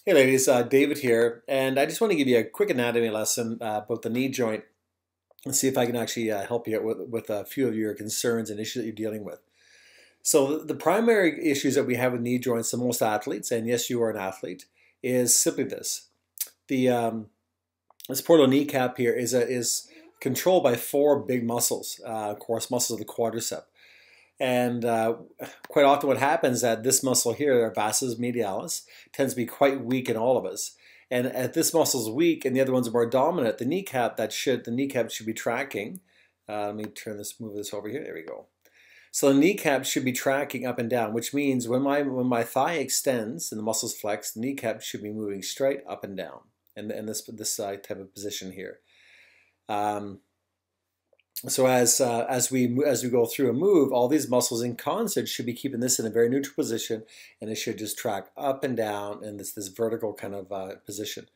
Hey ladies, David here, and I just want to give you a quick anatomy lesson about the knee joint and see if I can actually help you out with a few of your concerns and issues that you're dealing with. So the primary issues that we have with knee joints, the most athletes, and yes, you are an athlete, is simply this. The this poor little kneecap here is controlled by four big muscles, of course, muscles of the quadricep. And quite often what happens is that this muscle here, our vastus medialis, tends to be quite weak in all of us. And if this muscle is weak and the other ones are more dominant, the kneecap should be tracking. Let me move this over here. There we go. So the kneecap should be tracking up and down, which means when my thigh extends and the muscles flex, the kneecap should be moving straight up and down in this type of position here. So as we go through a move, all these muscles in concert should be keeping this in a very neutral position, and it should just track up and down in this vertical kind of position.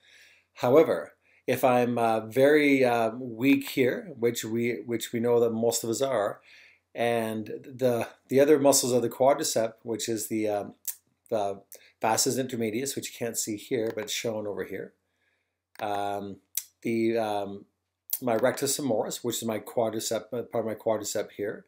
However, if I'm very weak here, which we know that most of us are, and the other muscles of the quadricep, which is the vastus intermedius, which you can't see here, but it's shown over here. My rectus femoris, which is my quadricep, part of my quadricep here,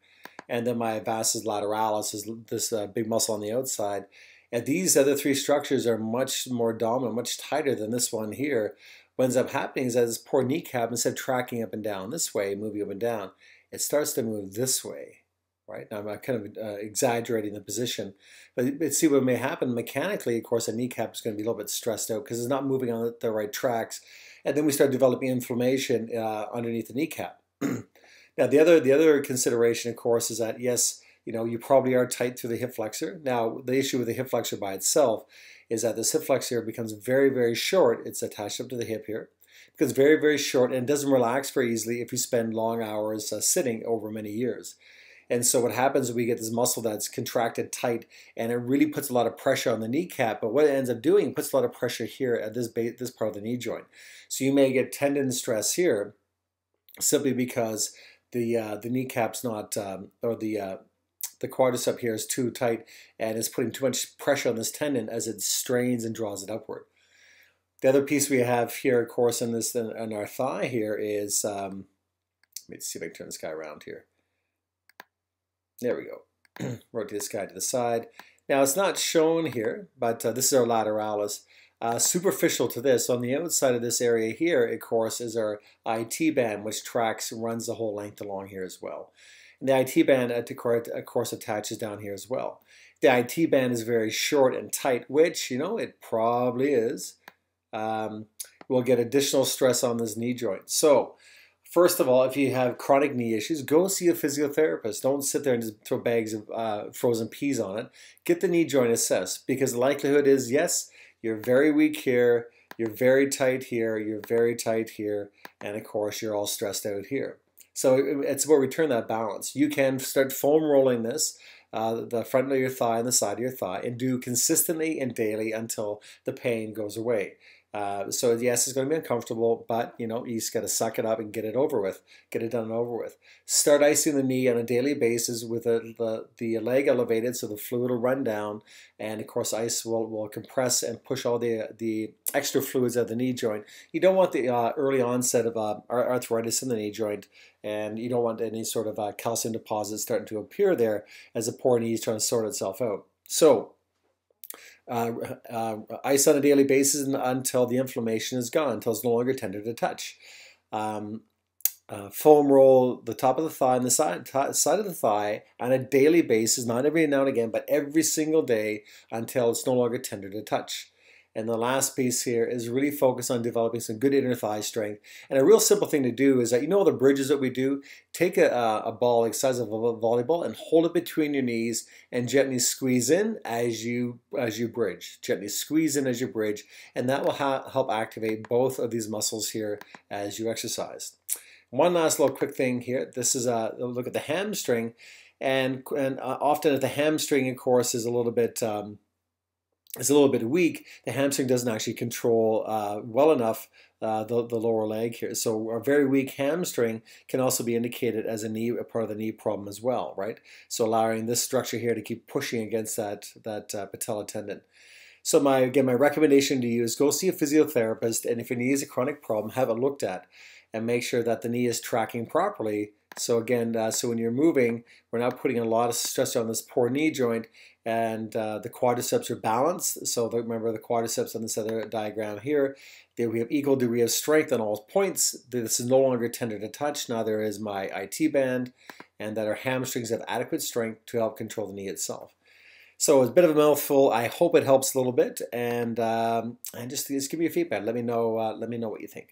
and then my vastus lateralis is this big muscle on the outside. And these other three structures are much more dominant, much tighter than this one here. What ends up happening is that this poor kneecap, instead of tracking up and down this way, moving up and down, it starts to move this way. Right now, I'm kind of exaggerating the position, but see what may happen mechanically. Of course, the kneecap is going to be a little bit stressed out because it's not moving on the right tracks, and then we start developing inflammation underneath the kneecap. Now, the other consideration, of course, is that yes, you probably are tight through the hip flexor. Now, the issue with the hip flexor by itself is that this hip flexor becomes very, very short. It's attached up to the hip here. It becomes very, very short and doesn't relax very easily if you spend long hours sitting over many years. And so what happens is we get this muscle that's contracted tight, and it really puts a lot of pressure on the kneecap. But what it ends up doing, it puts a lot of pressure here at this part of the knee joint. So you may get tendon stress here, simply because the kneecap's not, or the quadricep here is too tight, and it's putting too much pressure on this tendon as it strains and draws it upward. The other piece we have here, of course, in our thigh here is, let me see if I can turn this guy around here. There we go. Rotate this guy to the side. Now it's not shown here, but this is our lateralis. Superficial to this, on the outside of this area here, of course, is our IT band, which runs the whole length along here as well. And the IT band, of course, attaches down here as well. The IT band is very short and tight, which, it probably is. We'll get additional stress on this knee joint. So, first of all, if you have chronic knee issues, go see a physiotherapist. Don't sit there and just throw bags of frozen peas on it. Get the knee joint assessed, because the likelihood is, yes, you're very weak here, you're very tight here, you're very tight here, and of course you're all stressed out here. So it's where we turn that balance. You can start foam rolling this, the front of your thigh and the side of your thigh, and do consistently and daily until the pain goes away. So yes, it's going to be uncomfortable, but you just got to suck it up and get it over with, get it done and over with. Start icing the knee on a daily basis with the leg elevated, so the fluid will run down, and of course ice will compress and push all the extra fluids out of the knee joint. You don't want the early onset of arthritis in the knee joint, and you don't want any sort of calcium deposits starting to appear there as the poor knee is trying to sort itself out. So ice on a daily basis until the inflammation is gone, until it's no longer tender to touch. Foam roll the top of the thigh and the side of the thigh on a daily basis, not every now and again, but every single day until it's no longer tender to touch. And the last piece here is really focus on developing some good inner thigh strength. And a real simple thing to do is that, the bridges that we do, take a ball like the size of a volleyball and hold it between your knees and gently squeeze in as you bridge. Gently squeeze in as you bridge, and that will help activate both of these muscles here as you exercise. One last little quick thing here. This is a look at the hamstring, and often if the hamstring, of course, is a little bit weak, the hamstring doesn't actually control well enough the lower leg here. So a very weak hamstring can also be indicated as a part of the knee problem as well, right? So allowing this structure here to keep pushing against that patella tendon. So my recommendation to you is go see a physiotherapist, and if your knee is a chronic problem, have it looked at and make sure that the knee is tracking properly. So again, so when you're moving, we're not putting a lot of stress on this poor knee joint, and the quadriceps are balanced. So remember the quadriceps on this other diagram here, we have equal degree of strength on all points. This is no longer tender to touch. Neither is my IT band, and that our hamstrings have adequate strength to help control the knee itself. So it's a bit of a mouthful. I hope it helps a little bit, and just give me your feedback. Let me know what you think.